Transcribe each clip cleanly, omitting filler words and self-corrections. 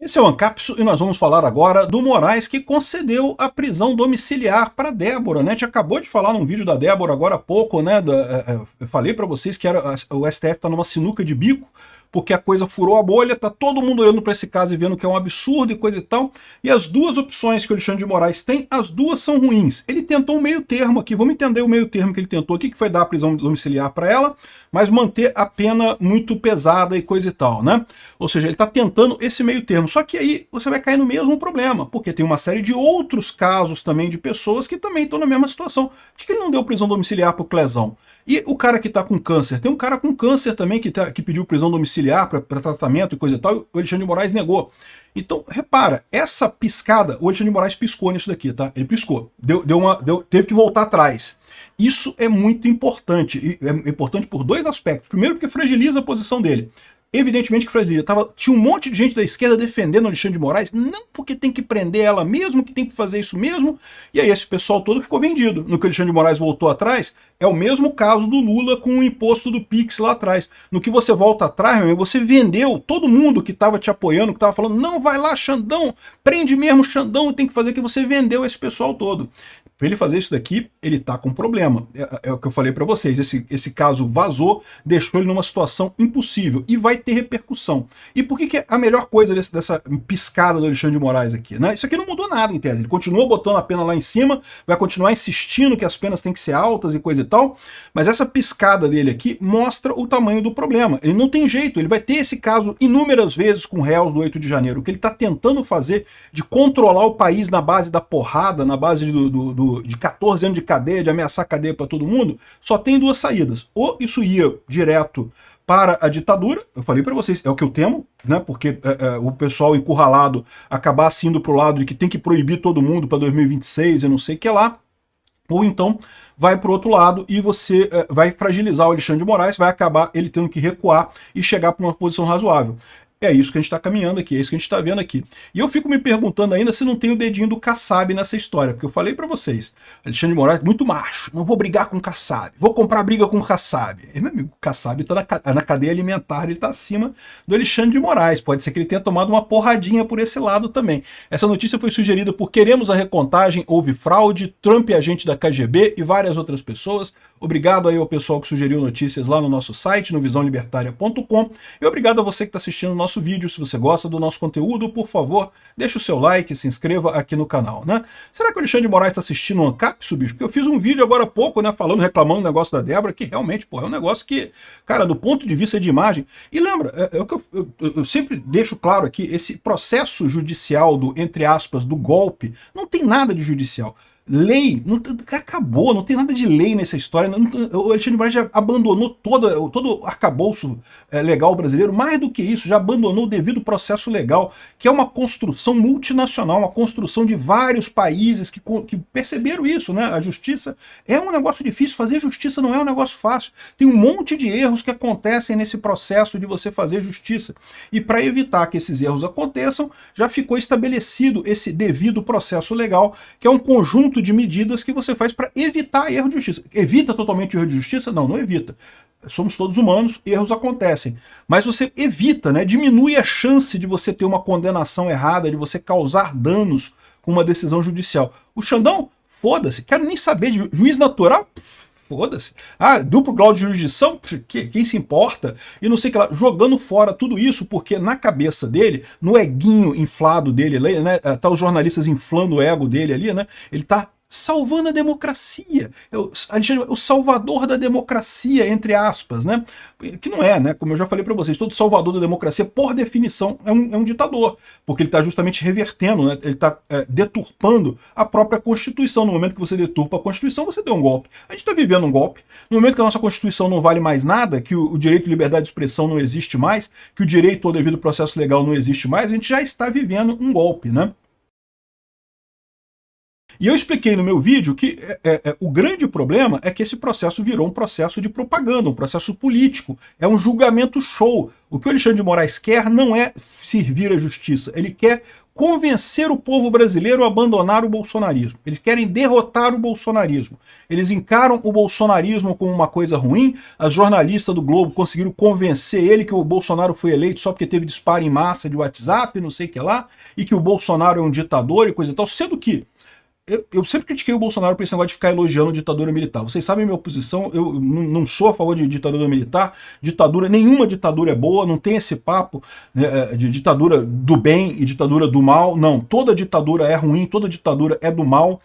Esse é o Ancapso e nós vamos falar agora do Moraes, que concedeu a prisão domiciliar para Débora, né? A gente acabou de falar num vídeo da Débora agora há pouco, né? Eu falei para vocês que o STF está numa sinuca de bico, porque a coisa furou a bolha, tá todo mundo olhando para esse caso e vendo que é um absurdo e coisa e tal. E as duas opções que o Alexandre de Moraes tem, as duas são ruins. Ele tentou um meio termo aqui, vamos entender o meio termo que ele tentou aqui, que foi dar a prisão domiciliar para ela, mas manter a pena muito pesada e coisa e tal, né? Ou seja, ele está tentando esse meio termo. Só que aí você vai cair no mesmo problema, porque tem uma série de outros casos também de pessoas que também estão na mesma situação. Por que ele não deu prisão domiciliar para o Clezão? E o cara que está com câncer? Tem um cara com câncer também que pediu prisão domiciliar para tratamento e coisa e tal, e o Alexandre de Moraes negou. Então, repara, essa piscada, o Alexandre de Moraes piscou nisso daqui, tá? Ele piscou, teve que voltar atrás. Isso é muito importante, e é importante por dois aspectos. Primeiro, porque fragiliza a posição dele. Evidentemente que fragiliza. Tinha um monte de gente da esquerda defendendo o Alexandre de Moraes, não porque tem que prender ela mesmo, que tem que fazer isso mesmo, e aí esse pessoal todo ficou vendido. No que o Alexandre de Moraes voltou atrás, é o mesmo caso do Lula com o imposto do Pix lá atrás. No que você volta atrás, meu amigo, você vendeu todo mundo que estava te apoiando, que estava falando, não, vai lá, Xandão, prende mesmo Xandão, tem que fazer, que você vendeu esse pessoal todo. Para ele fazer isso daqui, ele está com problema. É o que eu falei para vocês, esse caso vazou, deixou ele numa situação impossível e vai ter repercussão. E por que é a melhor coisa dessa piscada do Alexandre de Moraes aqui? Né? Isso aqui não mudou nada, em tese. Ele continua botando a pena lá em cima, vai continuar insistindo que as penas têm que ser altas e coisa e tal, mas essa piscada dele aqui mostra o tamanho do problema. Ele não tem jeito, ele vai ter esse caso inúmeras vezes com réus do 8 de janeiro. O que ele está tentando fazer de controlar o país na base da porrada, na base de 14 anos de cadeia, de ameaçar cadeia para todo mundo, só tem duas saídas. Ou isso ia direto para a ditadura, eu falei para vocês, é o que eu temo, né? Porque o pessoal encurralado acabasse indo para o lado de que tem que proibir todo mundo para 2026 e não sei o que lá, ou então vai para o outro lado e você vai fragilizar o Alexandre de Moraes, vai acabar ele tendo que recuar e chegar para uma posição razoável. É isso que a gente está caminhando aqui, é isso que a gente está vendo aqui. E eu fico me perguntando ainda se não tem o dedinho do Kassab nessa história, porque eu falei para vocês, Alexandre de Moraes, muito macho, não vou brigar com o Kassab, vou comprar briga com o Kassab. E, meu amigo, o Kassab está na cadeia alimentar, ele está acima do Alexandre de Moraes, pode ser que ele tenha tomado uma porradinha por esse lado também. Essa notícia foi sugerida por Queremos a Recontagem, Houve Fraude, Trump é agente da KGB e várias outras pessoas. Obrigado aí ao pessoal que sugeriu notícias lá no nosso site, no visãolibertaria.com, e obrigado a você que está assistindo o nosso vídeo. Se você gosta do nosso conteúdo, por favor, deixa o seu like, se inscreva aqui no canal, né? Será que o Alexandre de Moraes está assistindo o Ancapso, bicho? Porque eu fiz um vídeo agora há pouco, né, reclamando do negócio da Débora, que realmente, porra, é um negócio que, cara, do ponto de vista de imagem, e lembra, é o que eu sempre deixo claro aqui, esse processo judicial do, entre aspas, do golpe, não tem nada de judicial. Lei, não, acabou, não tem nada de lei nessa história. O Alexandre de Moraes já abandonou todo o arcabouço legal brasileiro, mais do que isso, já abandonou o devido processo legal, que é uma construção multinacional, uma construção de vários países que perceberam isso, né? A justiça é um negócio difícil, fazer justiça não é um negócio fácil. Tem um monte de erros que acontecem nesse processo de você fazer justiça. E para evitar que esses erros aconteçam, já ficou estabelecido esse devido processo legal, que é um conjunto de medidas que você faz para evitar erro de justiça. Evita totalmente o erro de justiça? Não, não evita. Somos todos humanos, erros acontecem. Mas você evita, né? Diminui a chance de você ter uma condenação errada, de você causar danos com uma decisão judicial. O Xandão, foda-se, quero nem saber de juiz natural. Foda-se. Ah, duplo grau de jurisdição? Quem se importa? E não sei o que lá, jogando fora tudo isso, porque na cabeça dele, no eguinho inflado dele, né, tá os jornalistas inflando o ego dele ali, né? Ele tá salvando a democracia. O salvador da democracia, entre aspas, né? Que não é, né? Como eu já falei para vocês, todo salvador da democracia, por definição, é um ditador, porque ele está justamente revertendo, né? Ele está deturpando a própria Constituição. No momento que você deturpa a Constituição, você deu um golpe. A gente está vivendo um golpe. No momento que a nossa Constituição não vale mais nada, que o direito de liberdade de expressão não existe mais, que o direito ao devido processo legal não existe mais, a gente já está vivendo um golpe, né? E eu expliquei no meu vídeo que o grande problema é que esse processo virou um processo de propaganda, um processo político, é um julgamento show. O que o Alexandre de Moraes quer não é servir à justiça, ele quer convencer o povo brasileiro a abandonar o bolsonarismo. Eles querem derrotar o bolsonarismo. Eles encaram o bolsonarismo como uma coisa ruim. As jornalistas do Globo conseguiram convencer ele que o Bolsonaro foi eleito só porque teve disparo em massa de WhatsApp, não sei o que lá, e que o Bolsonaro é um ditador e coisa e tal, sendo que eu sempre critiquei o Bolsonaro por esse negócio de ficar elogiando ditadura militar. Vocês sabem a minha posição, eu não sou a favor de ditadura militar, nenhuma ditadura é boa, não tem esse papo, né, de ditadura do bem e ditadura do mal, não, toda ditadura é ruim, toda ditadura é do mal,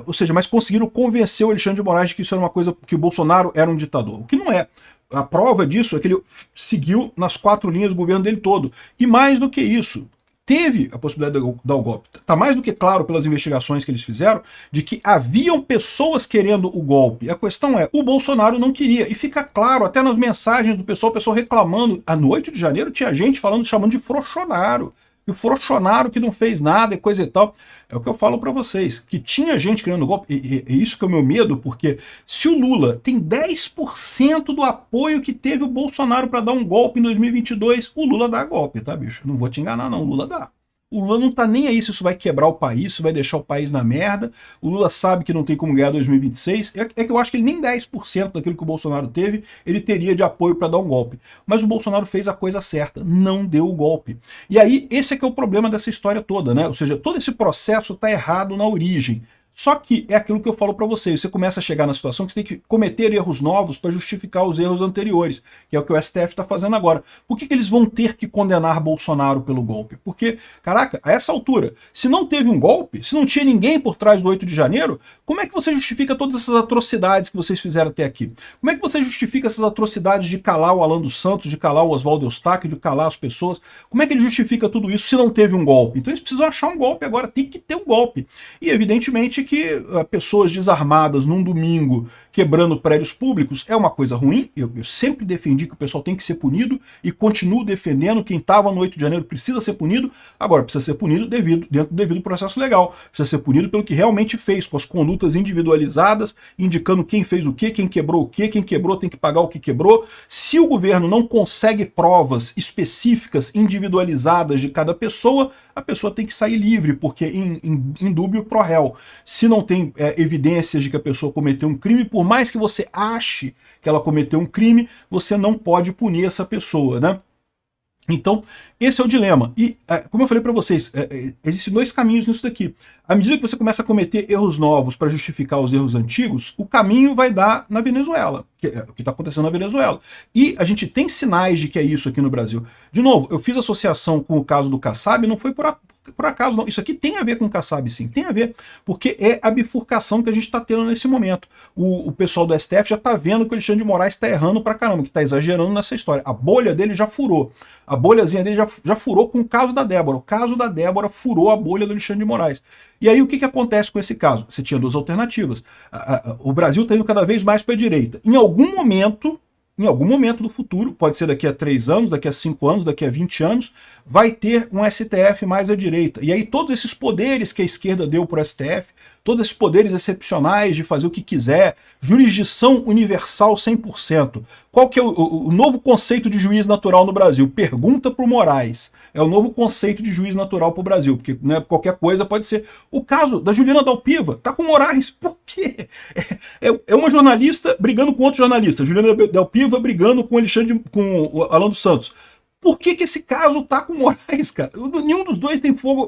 ou seja, mas conseguiram convencer o Alexandre de Moraes de que isso era uma coisa, que o Bolsonaro era um ditador, o que não é. A prova disso é que ele seguiu nas 4 linhas do governo dele todo, e mais do que isso, teve a possibilidade de dar o golpe. Está mais do que claro pelas investigações que eles fizeram de que haviam pessoas querendo o golpe. A questão é, o Bolsonaro não queria. E fica claro, até nas mensagens do pessoal, o pessoal reclamando. No 8 de janeiro tinha gente chamando de frouxonário. E o frouxonário que não fez nada e coisa e tal. É o que eu falo para vocês, que tinha gente querendo golpe, e isso que é o meu medo, porque se o Lula tem 10% do apoio que teve o Bolsonaro para dar um golpe em 2022, o Lula dá golpe, tá, bicho? Não vou te enganar, não, o Lula dá. O Lula não tá nem aí se isso vai quebrar o país, se vai deixar o país na merda. O Lula sabe que não tem como ganhar 2026. É que eu acho que ele nem 10% daquilo que o Bolsonaro teve, ele teria de apoio para dar um golpe. Mas o Bolsonaro fez a coisa certa, não deu o golpe. E aí, esse é que é o problema dessa história toda, né? Ou seja, todo esse processo tá errado na origem. Só que é aquilo que eu falo para vocês, você começa a chegar na situação que você tem que cometer erros novos para justificar os erros anteriores, que é o que o STF está fazendo agora. Por que eles vão ter que condenar Bolsonaro pelo golpe? Porque, caraca, a essa altura, se não teve um golpe, se não tinha ninguém por trás do 8 de janeiro, como é que você justifica todas essas atrocidades que vocês fizeram até aqui? Como é que você justifica essas atrocidades de calar o Alan dos Santos, de calar o Oswaldo Eustáquio, de calar as pessoas? Como é que ele justifica tudo isso se não teve um golpe? Então eles precisam achar um golpe agora, tem que ter um golpe. E evidentemente que pessoas desarmadas num domingo quebrando prédios públicos é uma coisa ruim. Eu sempre defendi que o pessoal tem que ser punido e continuo defendendo. Quem estava no 8 de janeiro precisa ser punido. Agora, precisa ser punido dentro do devido processo legal. Precisa ser punido pelo que realmente fez, com as condutas individualizadas, indicando quem fez o quê, quem quebrou o quê, quem quebrou tem que pagar o que quebrou. Se o governo não consegue provas específicas, individualizadas de cada pessoa, a pessoa tem que sair livre, porque em dúbio pro réu. Se não tem evidências de que a pessoa cometeu um crime, por mais que você ache que ela cometeu um crime, você não pode punir essa pessoa, né? Então, esse é o dilema. E, como eu falei para vocês, existem 2 caminhos nisso daqui. À medida que você começa a cometer erros novos para justificar os erros antigos, o caminho vai dar na Venezuela, que é o que está acontecendo na Venezuela. E a gente tem sinais de que é isso aqui no Brasil. De novo, eu fiz associação com o caso do Kassab, não foi por acaso, não. Isso aqui tem a ver com o Kassab, sim. Tem a ver, porque é a bifurcação que a gente está tendo nesse momento. O pessoal do STF já está vendo que o Alexandre de Moraes está errando pra caramba, que está exagerando nessa história. A bolha dele já furou. A bolhazinha dele já furou com o caso da Débora. O caso da Débora furou a bolha do Alexandre de Moraes. E aí o que acontece com esse caso? Você tinha 2 alternativas. O Brasil está indo cada vez mais para a direita. Em algum momento do futuro, pode ser daqui a 3 anos, daqui a 5 anos, daqui a 20 anos, vai ter um STF mais à direita. E aí todos esses poderes que a esquerda deu para o STF, todos esses poderes excepcionais de fazer o que quiser, jurisdição universal 100%. Qual que é o novo conceito de juiz natural no Brasil? Pergunta para o Moraes. É o novo conceito de juiz natural para o Brasil, porque, né, qualquer coisa pode ser. O caso da Juliana Dalpiva tá com o Moraes. Por quê? É uma jornalista brigando com outro jornalista. Juliana Dalpiva brigando com o Alan dos Santos. Por que esse caso tá com o Moraes, cara? Nenhum dos dois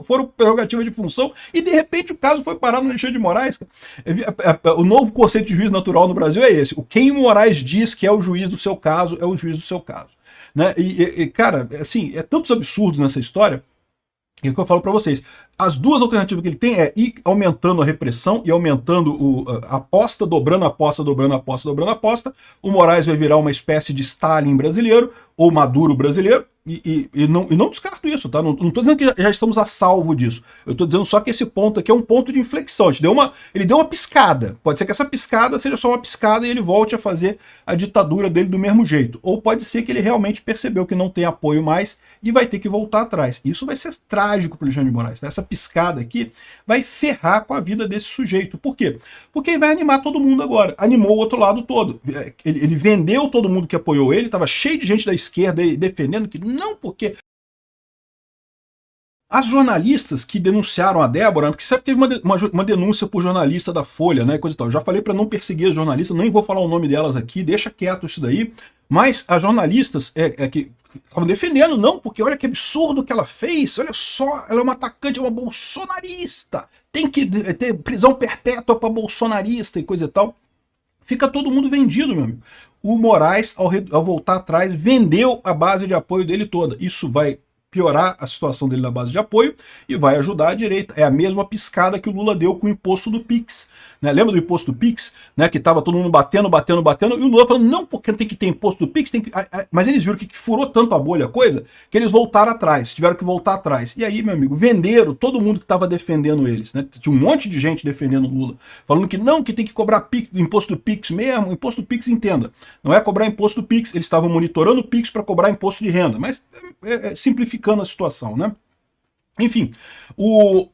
foram prerrogativa de função e, de repente, o caso foi parar no Alexandre de Moraes. Cara. O novo conceito de juiz natural no Brasil é esse. Quem o Moraes diz que é o juiz do seu caso, é o juiz do seu caso. Né? Cara, assim, é tantos absurdos nessa história. E o que eu falo para vocês, as 2 alternativas que ele tem é ir aumentando a repressão e aumentando a aposta, dobrando a aposta, dobrando a aposta, dobrando a aposta. O Moraes vai virar uma espécie de Stalin brasileiro, ou Maduro brasileiro, E não descarto isso, tá? Não tô dizendo que já estamos a salvo disso. Eu tô dizendo só que esse ponto aqui é um ponto de inflexão. Ele deu uma piscada. Pode ser que essa piscada seja só uma piscada e ele volte a fazer a ditadura dele do mesmo jeito. Ou pode ser que ele realmente percebeu que não tem apoio mais e vai ter que voltar atrás. Isso vai ser trágico para o Alexandre de Moraes. Tá? Essa piscada aqui vai ferrar com a vida desse sujeito. Por quê? Porque ele vai animar todo mundo agora. Animou o outro lado todo. Ele vendeu todo mundo que apoiou ele, estava cheio de gente da esquerda defendendo que não, porque as jornalistas que denunciaram a Débora, porque sempre teve uma denúncia por jornalista da Folha, né, coisa e tal. Eu já falei para não perseguir as jornalistas, nem vou falar o nome delas aqui, deixa quieto isso daí. Mas as jornalistas que estavam defendendo, não, porque olha que absurdo que ela fez, olha só, ela é uma atacante, é uma bolsonarista, tem que ter prisão perpétua para bolsonarista e coisa e tal. Fica todo mundo vendido, meu amigo. O Moraes, ao voltar atrás, vendeu a base de apoio dele toda. Isso vai piorar a situação dele na base de apoio e vai ajudar a direita. É a mesma piscada que o Lula deu com o imposto do PIX. Né? Lembra do imposto do PIX? Né? Que estava todo mundo batendo, e o Lula falando, não, porque tem que ter imposto do PIX, tem que... Mas eles viram que furou tanto a bolha a coisa, que eles voltaram atrás, tiveram que voltar atrás. E aí, meu amigo, venderam todo mundo que estava defendendo eles. Né? Tinha um monte de gente defendendo o Lula, falando que não, que tem que cobrar imposto do PIX mesmo. Imposto do PIX, entenda, não é cobrar imposto do PIX, eles estavam monitorando o PIX para cobrar imposto de renda, mas simplificando a situação, né? Enfim, o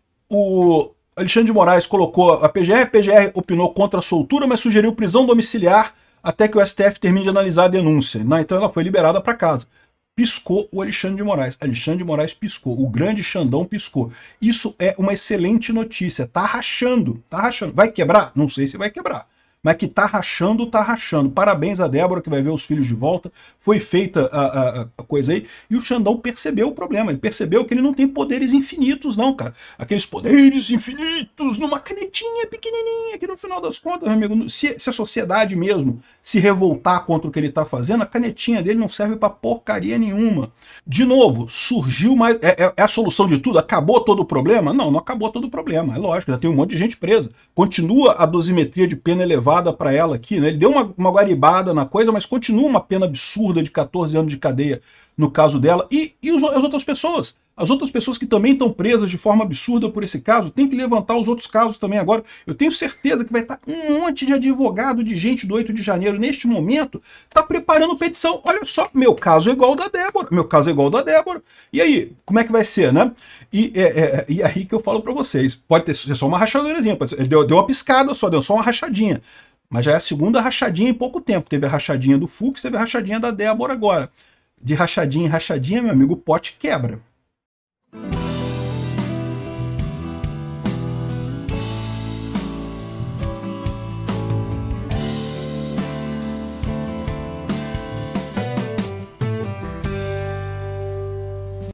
Alexandre de Moraes colocou a PGR opinou contra a soltura, mas sugeriu prisão domiciliar até que o STF termine de analisar a denúncia. Né? Então ela foi liberada para casa. Piscou o Alexandre de Moraes. Alexandre de Moraes piscou. O grande Xandão piscou. Isso é uma excelente notícia. Tá rachando, tá rachando. Vai quebrar? Não sei se vai quebrar. Mas que tá rachando, tá rachando. Parabéns a Débora, que vai ver os filhos de volta. Foi feita a coisa aí. E o Xandão percebeu o problema. Ele percebeu que ele não tem poderes infinitos, não, cara. Aqueles poderes infinitos numa canetinha pequenininha, que no final das contas, meu amigo, se a sociedade mesmo se revoltar contra o que ele tá fazendo, a canetinha dele não serve pra porcaria nenhuma. De novo, surgiu mais... É a solução de tudo? Acabou todo o problema? Não, não acabou todo o problema. É lógico, já tem um monte de gente presa. Continua a dosimetria de pena elevada para ela aqui, né? Ele deu uma guaribada na coisa, mas continua uma pena absurda de 14 anos de cadeia no caso dela. E as outras pessoas? As outras pessoas que também estão presas de forma absurda por esse caso, tem que levantar os outros casos também agora. Eu tenho certeza que vai estar um monte de advogado, de gente do 8 de janeiro, neste momento, tá preparando petição. Olha só, meu caso é igual ao da Débora. Meu caso é igual ao da Débora. E aí, como é que vai ser, né? E aí que eu falo para vocês, pode ser só uma rachadorazinha, ele deu uma piscada só, deu só uma rachadinha. Mas já é a segunda rachadinha em pouco tempo. Teve a rachadinha do Fux, teve a rachadinha da Débora agora. De rachadinha em rachadinha, meu amigo, o pote quebra.